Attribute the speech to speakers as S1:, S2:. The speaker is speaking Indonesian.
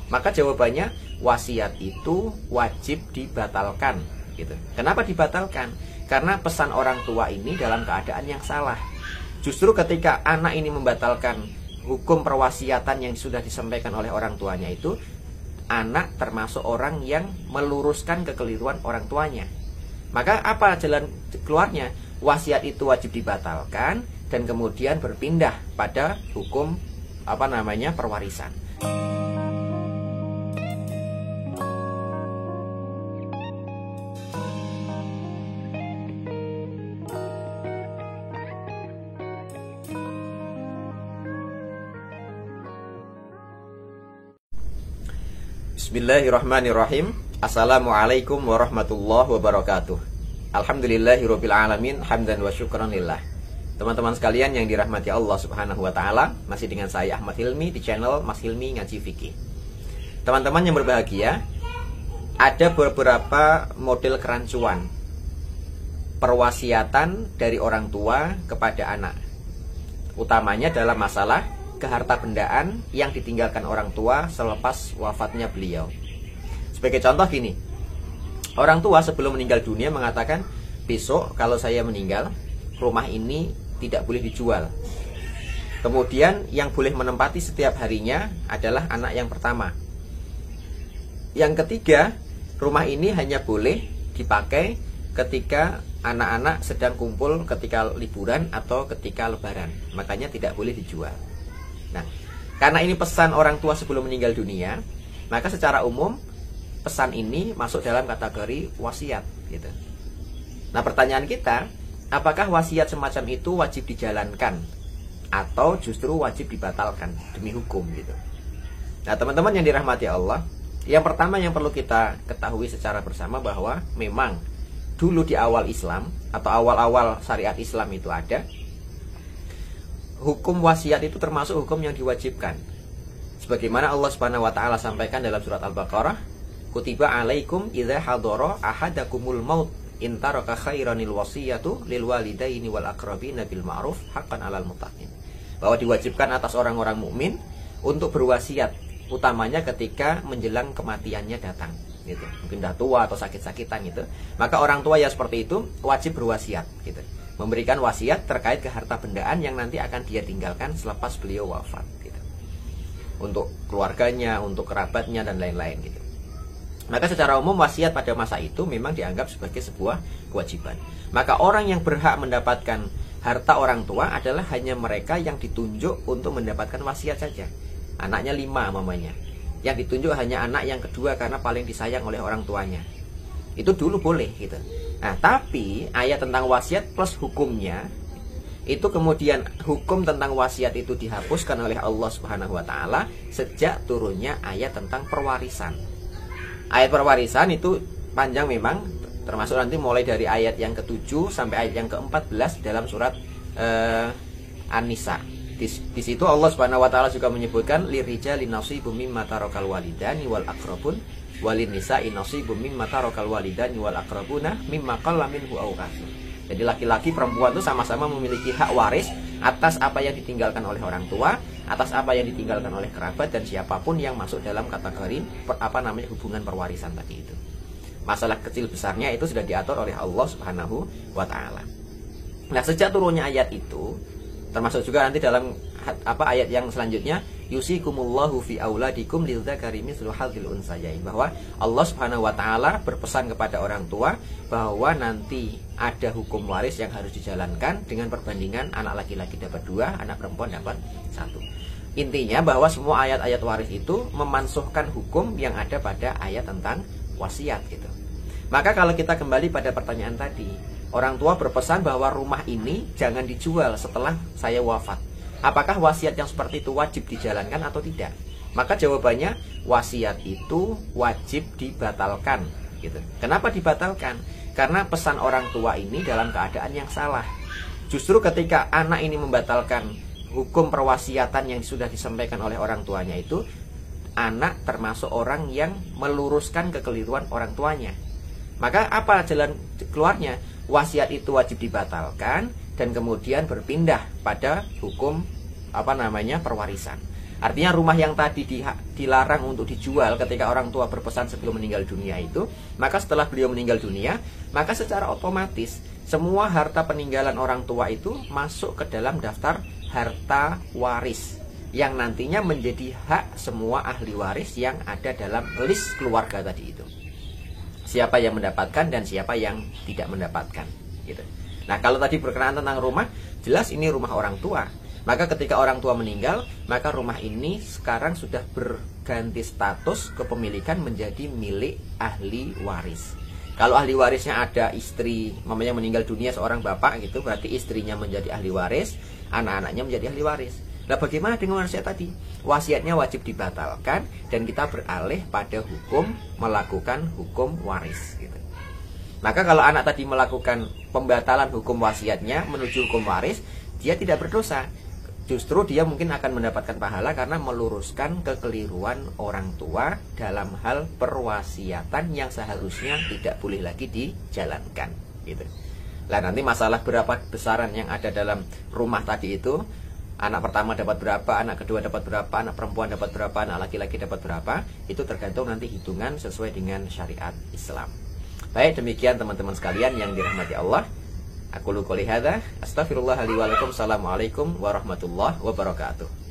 S1: Maka jawabannya wasiat itu wajib dibatalkan gitu. Kenapa dibatalkan? Karena pesan orang tua ini dalam keadaan yang salah. Justru ketika anak ini membatalkan hukum perwasiatan yang sudah disampaikan oleh orang tuanya itu, anak termasuk orang yang meluruskan kekeliruan orang tuanya. Maka apa jalan keluarnya? Wasiat itu wajib dibatalkan dan kemudian berpindah pada hukum perwarisan. Bismillahirrahmanirrahim. Assalamualaikum warahmatullahi wabarakatuh. Alhamdulillahirabbil alamin, hamdan wa syukran lillah. Teman-teman sekalian yang dirahmati Allah Subhanahu wa taala, masih dengan saya Ahmad Hilmi di channel Mas Hilmi Ngaji Fikih. Teman-teman yang berbahagia, ada beberapa model kerancuan perwasiatan dari orang tua kepada anak. Utamanya dalam masalah keharta bendaan yang ditinggalkan orang tua selepas wafatnya beliau. Sebagai contoh gini, orang tua sebelum meninggal dunia mengatakan, besok kalau saya meninggal, rumah ini tidak boleh dijual. Kemudian yang boleh menempati setiap harinya adalah anak yang pertama. Yang ketiga, rumah ini hanya boleh dipakai ketika anak-anak sedang kumpul ketika liburan atau ketika lebaran. Makanya tidak boleh dijual. Nah, karena ini pesan orang tua sebelum meninggal dunia, maka secara umum pesan ini masuk dalam kategori wasiat gitu. Nah, pertanyaan kita, apakah wasiat semacam itu wajib dijalankan atau justru wajib dibatalkan demi hukum gitu. Nah, teman-teman yang dirahmati Allah, yang pertama yang perlu kita ketahui secara bersama bahwa memang dulu di awal Islam atau awal-awal syariat Islam itu ada hukum wasiat itu termasuk hukum yang diwajibkan. Sebagaimana Allah Subhanahu wa taala sampaikan dalam surat Al-Baqarah, kutiba alaikum idza hadara ahadakumul maut in taraka khairanil wasiyatu lil walidaini wal aqrabina bil ma'ruf haqqan 'alal muttaqin. Bahwa diwajibkan atas orang-orang mukmin untuk berwasiat, utamanya ketika menjelang kematiannya datang gitu. Mungkin dah tua atau sakit-sakitan gitu. Maka orang tua yang seperti itu wajib berwasiat gitu. Memberikan wasiat terkait ke harta bendaan yang nanti akan dia tinggalkan selepas beliau wafat gitu. Untuk keluarganya, untuk kerabatnya dan lain-lain gitu. Maka secara umum wasiat pada masa itu memang dianggap sebagai sebuah kewajiban. Maka orang yang berhak mendapatkan harta orang tua adalah hanya mereka yang ditunjuk untuk mendapatkan wasiat saja. Anaknya 5 mamanya. Yang ditunjuk hanya anak yang kedua karena paling disayang oleh orang tuanya. Itu dulu boleh gitu. Nah, tapi ayat tentang wasiat plus hukumnya itu kemudian hukum tentang wasiat itu dihapuskan oleh Allah Subhanahu wa taala sejak turunnya ayat tentang perwarisan. Ayat perwarisan itu panjang memang, termasuk nanti mulai dari ayat yang ke-7 sampai ayat yang ke-14 dalam surat An-Nisa. Di situ Allah Subhanahu wa taala juga menyebutkan lirijali nasibum mimma tarakal walidani wal aqrabun walin nisa'i nasibum mimma tarakal walidani wal aqrabuna mimma qalla minhu aw katsur. Jadi laki-laki perempuan itu sama-sama memiliki hak waris atas apa yang ditinggalkan oleh orang tua, atas apa yang ditinggalkan oleh kerabat dan siapapun yang masuk dalam kategori hubungan perwarisan tadi itu. Masalah kecil besarnya itu sudah diatur oleh Allah Subhanahu wa taala. Nah, sejak turunnya ayat itu, termasuk juga nanti dalam ayat yang selanjutnya, yusikumullahu fi auladikum lidzakari mithlu hadzil unsayain, bahwa Allah Subhanahu wa taala berpesan kepada orang tua bahwa nanti ada hukum waris yang harus dijalankan dengan perbandingan anak laki-laki dapat 2, anak perempuan dapat 1. Intinya bahwa semua ayat-ayat waris itu memansuhkan hukum yang ada pada ayat tentang wasiat gitu. Maka kalau kita kembali pada pertanyaan tadi, orang tua berpesan bahwa rumah ini jangan dijual setelah saya wafat. Apakah wasiat yang seperti itu wajib dijalankan atau tidak? Maka jawabannya wasiat itu wajib dibatalkan gitu. Kenapa dibatalkan? Karena pesan orang tua ini dalam keadaan yang salah. Justru ketika anak ini membatalkan hukum perwasiatan yang sudah disampaikan oleh orang tuanya itu, anak termasuk orang yang meluruskan kekeliruan orang tuanya. Maka apa jalan keluarnya? Wasiat itu wajib dibatalkan dan kemudian berpindah pada hukum perwarisan. Artinya rumah yang tadi dilarang untuk dijual ketika orang tua berpesan sebelum meninggal dunia itu, maka setelah beliau meninggal dunia, maka secara otomatis semua harta peninggalan orang tua itu masuk ke dalam daftar harta waris yang nantinya menjadi hak semua ahli waris yang ada dalam list keluarga tadi itu. Siapa yang mendapatkan dan siapa yang tidak mendapatkan gitu. Nah, kalau tadi berkenaan tentang rumah, jelas ini rumah orang tua. Maka ketika orang tua meninggal, maka rumah ini sekarang sudah berganti status kepemilikan menjadi milik ahli waris. Kalau ahli warisnya ada istri, mamanya meninggal dunia seorang bapak gitu, berarti istrinya menjadi ahli waris, anak-anaknya menjadi ahli waris. Nah, bagaimana dengan wasiat tadi? Wasiatnya wajib dibatalkan dan kita beralih pada hukum melakukan hukum waris gitu. Maka kalau anak tadi melakukan pembatalan hukum wasiatnya menuju hukum waris, dia tidak berdosa. Justru dia mungkin akan mendapatkan pahala karena meluruskan kekeliruan orang tua dalam hal perwasiatan yang seharusnya tidak boleh lagi dijalankan gitu. Nah, nanti masalah berapa besaran yang ada dalam rumah tadi itu, anak pertama dapat berapa, anak kedua dapat berapa, anak perempuan dapat berapa, anak laki-laki dapat berapa, itu tergantung nanti hitungan sesuai dengan syariat Islam. Baik, demikian teman-teman sekalian yang dirahmati Allah. Aku qouli hadza, astaghfirullah li wa lakum. Assalamualaikum warahmatullahi wabarakatuh.